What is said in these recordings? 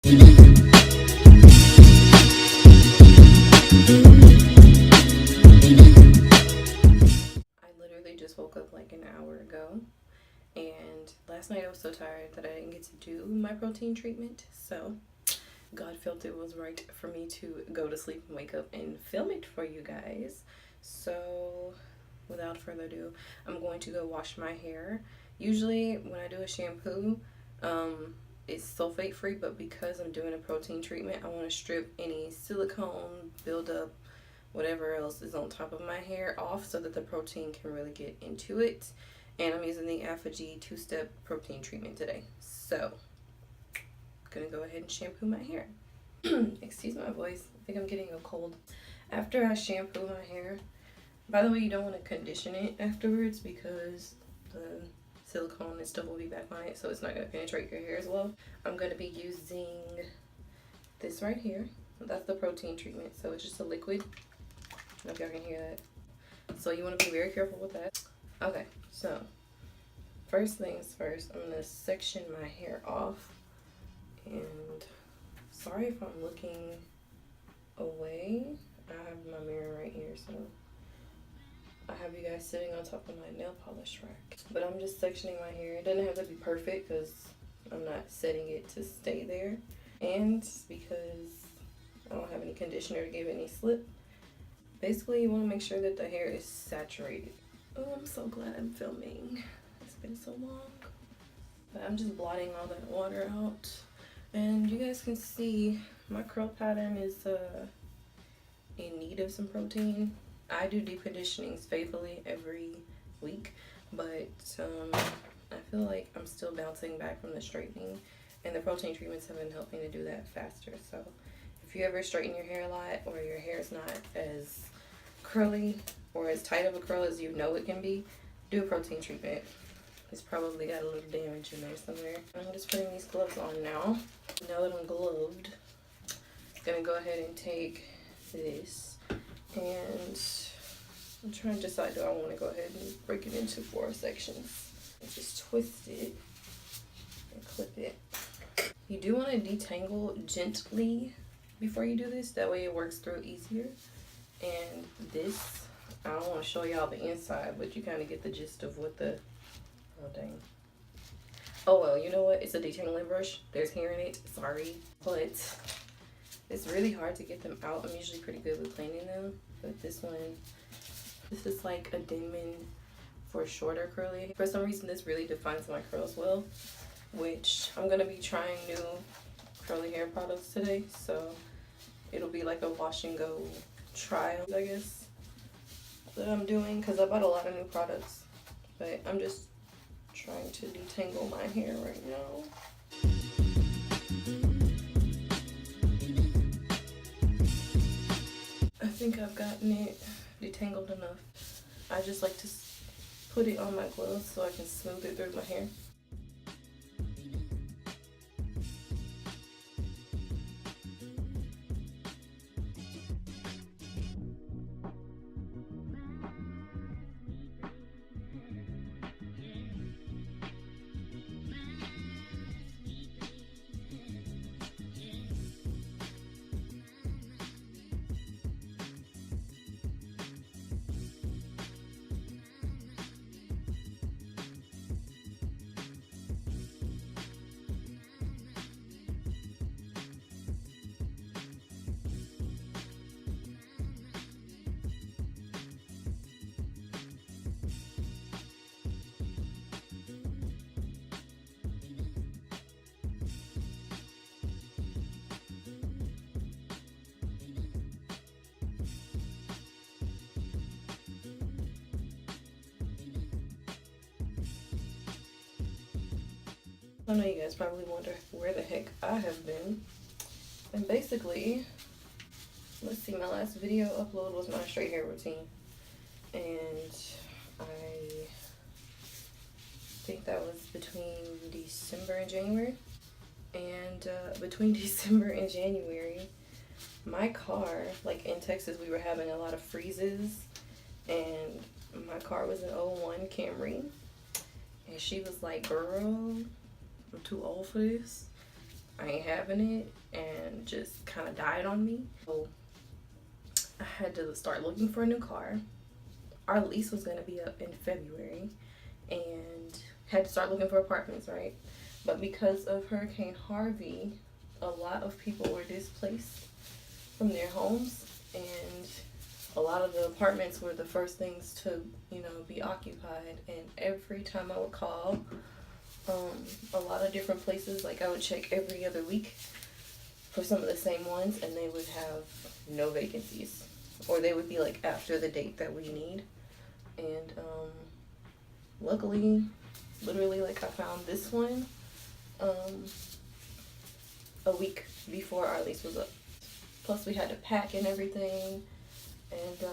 literally just woke up like an hour ago, and last night I was so tired that I didn't get to do my protein treatment, so God felt it was right for me to go to sleep and wake up and film it for you guys. So without further ado, I'm going to go wash my hair. Usually when I do a shampoo, it's sulfate free, but because I'm doing a protein treatment, I want to strip any silicone buildup, whatever else is on top of my hair off so that the protein can really get into it. And I'm using the Aphogee 2-step protein treatment today. So I'm gonna go ahead and shampoo my hair. Excuse my voice, I think I'm getting a cold. After I shampoo my hair, by the way, you don't want to condition it afterwards because the silicone and stuff will be back on it, so it's not going to penetrate your hair as well. I'm going to be using this right here. That's the protein treatment, so it's just a liquid. I don't know if y'all can hear that. So you want to be very careful with that. Okay, so first things first, I'm going to section my hair off. And sorry if I'm looking away. I have my mirror right here, so I have you guys sitting on top of my nail polish rack. But I'm just sectioning my hair. It doesn't have to be perfect because I'm not setting it to stay there. And because I don't have any conditioner to give it any slip. Basically, you want to make sure that the hair is saturated. Oh, I'm so glad I'm filming. It's been so long. But I'm just blotting all that water out. And you guys can see my curl pattern is in need of some protein. I do deep conditionings faithfully every week, but I feel like I'm still bouncing back from the straightening, and the protein treatments have been helping to do that faster. So if you ever straighten your hair a lot, or your hair is not as curly or as tight of a curl as you know it can be, do a protein treatment. It's probably got a little damage in there somewhere. I'm just putting these gloves on now. Now that I'm gloved, I'm gonna go ahead and take this. And I'm trying to decide, do I want to go ahead and break it into 4 sections and just twist it and clip it. You do want to detangle gently before you do this, that way it works through easier. And this, I don't want to show y'all the inside, but you kind of get the gist of what the, oh dang. Oh well, you know what, it's a detangling brush, there's hair in it, sorry, but it's really hard to get them out. I'm usually pretty good with cleaning them, but this one, this is like a Denman for shorter curly. For some reason, this really defines my curls well, which I'm gonna be trying new curly hair products today, so it'll be like a wash and go trial, I guess, that I'm doing, because I bought a lot of new products, but I'm just trying to detangle my hair right now. I think I've gotten it detangled enough. I just like to put it on my gloves so I can smooth it through my hair. I know you guys probably wonder where the heck I have been. And basically, let's see, my last video upload was my straight hair routine. And I think that was between December and January. And between December and January, my car, like in Texas, we were having a lot of freezes. And my car was an '01 Camry. And she was like, girl, I'm too old for this. I ain't having it, and just kind of died on me. So I had to start looking for a new car. Our lease was going to be up in February, and had to start looking for apartments, right? But because of Hurricane Harvey, a lot of people were displaced from their homes, and a lot of the apartments were the first things to, you know, be occupied. And every time I would call a lot of different places, like I would check every other week for some of the same ones, and they would have no vacancies, or they would be like after the date that we need. And luckily, literally, like, I found this one a week before our lease was up. Plus we had to pack and everything, and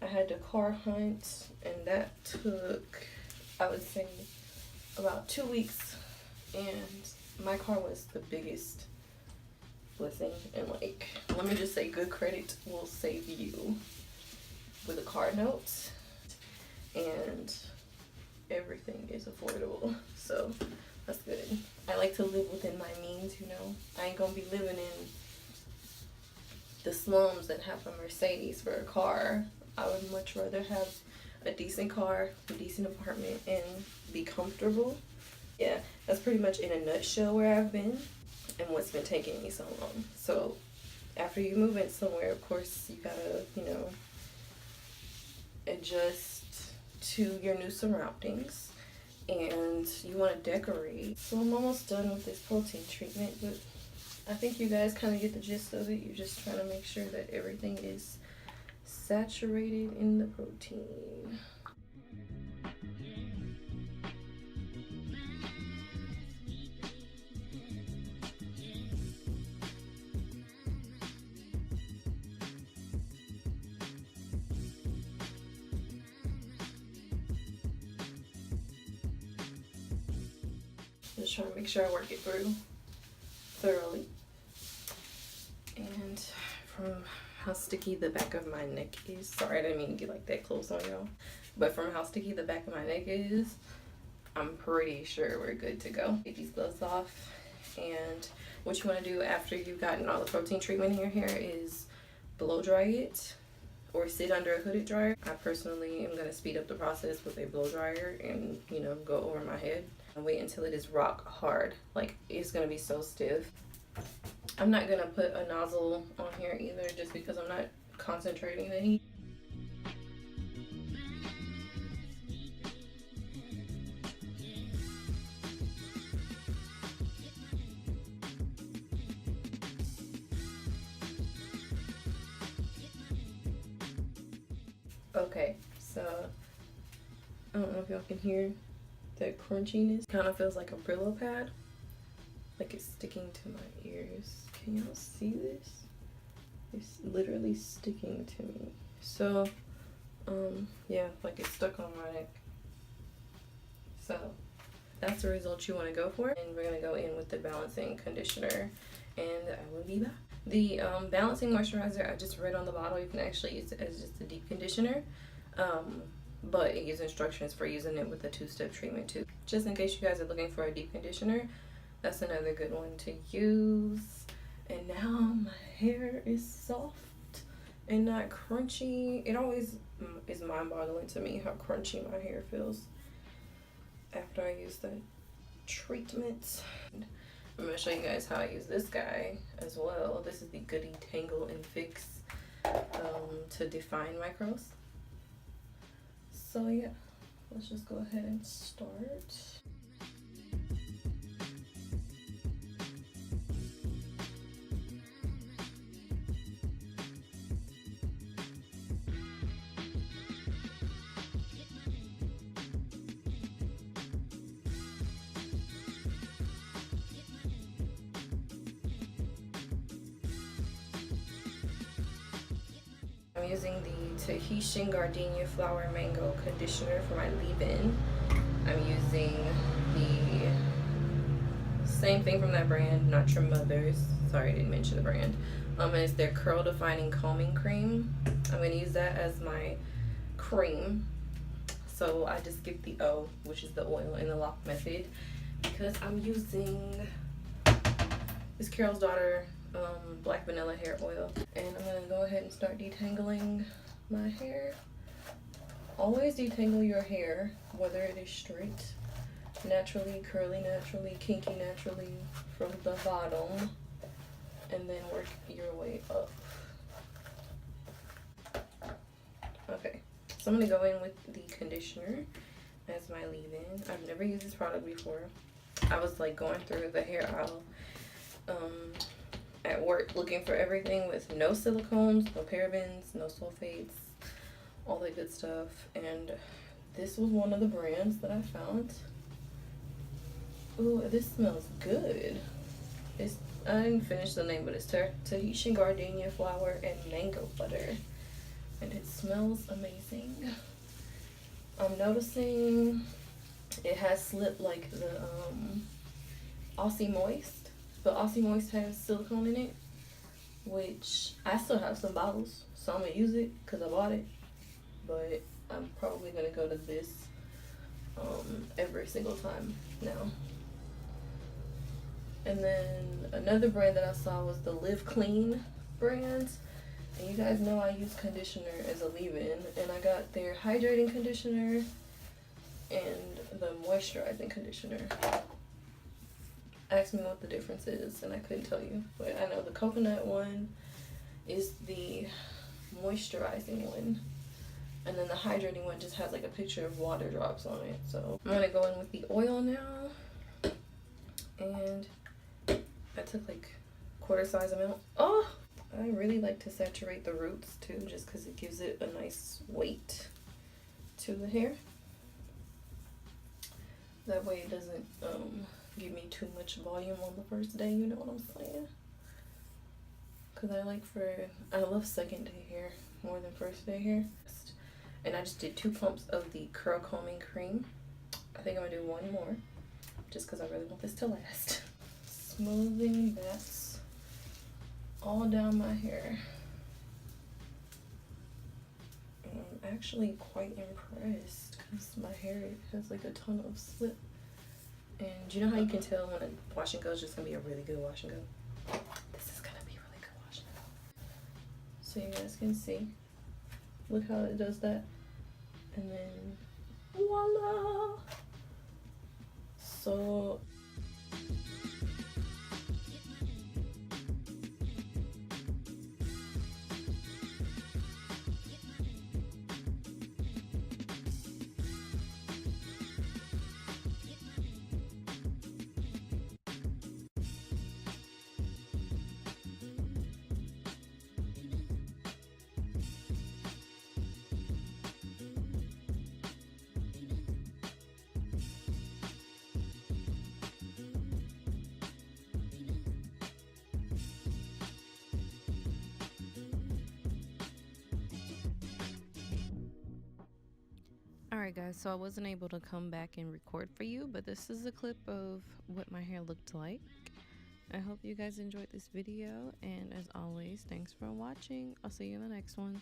I had to car hunt, and that took, I would say, about 2 weeks. And my car was the biggest blessing, and like, let me just say, good credit will save you with a car note, and everything is affordable, so that's good. I like to live within my means, you know. I ain't gonna be living in the slums and have a Mercedes for a car. I would much rather have a decent car, a decent apartment, and be comfortable. Yeah, that's pretty much in a nutshell where I've been and what's been taking me so long. So after you move in somewhere, of course, you gotta, you know, adjust to your new surroundings, and you want to decorate. So I'm almost done with this protein treatment, but I think you guys kind of get the gist of it. You're just trying to make sure that everything is saturated in the protein. Just trying to make sure I work it through thoroughly. And from how sticky the back of my neck is, sorry, I didn't mean to get like that close on y'all, but from how sticky the back of my neck is, I'm pretty sure we're good to go. Take these gloves off, and what you want to do after you've gotten all the protein treatment in your hair is blow dry it or sit under a hooded dryer. I personally am going to speed up the process with a blow dryer and, you know, go over my head and wait until it is rock hard. Like, it's going to be so stiff. I'm not going to put a nozzle on here either, just because I'm not concentrating the heat. Okay, so I don't know if y'all can hear that crunchiness. Kind of feels like a Brillo pad, like it's sticking to my ears. Can y'all see this? It's literally sticking to me. So yeah, like it's stuck on my neck. So that's the result you want to go for, and we're gonna go in with the balancing conditioner, and I will be back. The balancing moisturizer, I just read on the bottle, you can actually use it as just a deep conditioner, but it gives instructions for using it with a two-step treatment too. Just in case you guys are looking for a deep conditioner, that's another good one to use. And now my hair is soft and not crunchy. It always is mind-boggling to me how crunchy my hair feels after I use the treatment. I'm going to show you guys how I use this guy as well. This is the Goody Tangle and Fix to define my curls. So yeah, let's just go ahead and start. I'm using the Tahitian Gardenia Flower Mango Conditioner for my leave-in. I'm using the same thing from that brand, Not Your Mother's. Sorry, I didn't mention the brand. And it's their Curl Defining Combing Cream. I'm going to use that as my cream. So I just skip the O, which is the oil in the lock method. because I'm using this Carol's Daughter black vanilla hair oil, and I'm gonna go ahead and start detangling my hair. Always detangle your hair, whether it is straight, naturally, curly naturally, kinky naturally, from the bottom, and then work your way up. Okay, so I'm gonna go in with the conditioner as my leave-in. I've never used this product before. I was like going through the hair aisle at work looking for everything with no silicones, no parabens, no sulfates, all that good stuff, and this was one of the brands that I found. Ooh, this smells good. I didn't finish the name, but it's Tahitian Gardenia flower and mango butter, and it smells amazing. I'm noticing it has slipped like the Aussie Moist, but Aussie Moist has silicone in it, which I still have some bottles, so I'm gonna use it because I bought it, but I'm probably gonna go to this every single time now. And then another brand that I saw was the Live Clean brand, and you guys know I use conditioner as a leave-in, and I got their hydrating conditioner and the moisturizing conditioner. Asked me what the difference is, and I couldn't tell you, but I know the coconut one is the moisturizing one, and then the hydrating one just has like a picture of water drops on it. So I'm gonna go in with the oil now, and I took like quarter size amount. Oh, I really like to saturate the roots too, just because it gives it a nice weight to the hair. That way it doesn't give me too much volume on the first day, you know what I'm saying? Because I love second day hair more than first day hair. And I just did 2 pumps of the curl combing cream. I think I'm gonna do 1 more, just because I really want this to last. Smoothing that all down my hair. And I'm actually quite impressed because my hair has like a ton of slip. And you know how you can tell when a wash and go is just gonna be a really good wash and go? This is gonna be a really good wash and go. So you guys can see. Look how it does that. And then voila! So alright guys, so I wasn't able to come back and record for you, but this is a clip of what my hair looked like. I hope you guys enjoyed this video, and as always, thanks for watching. I'll see you in the next one.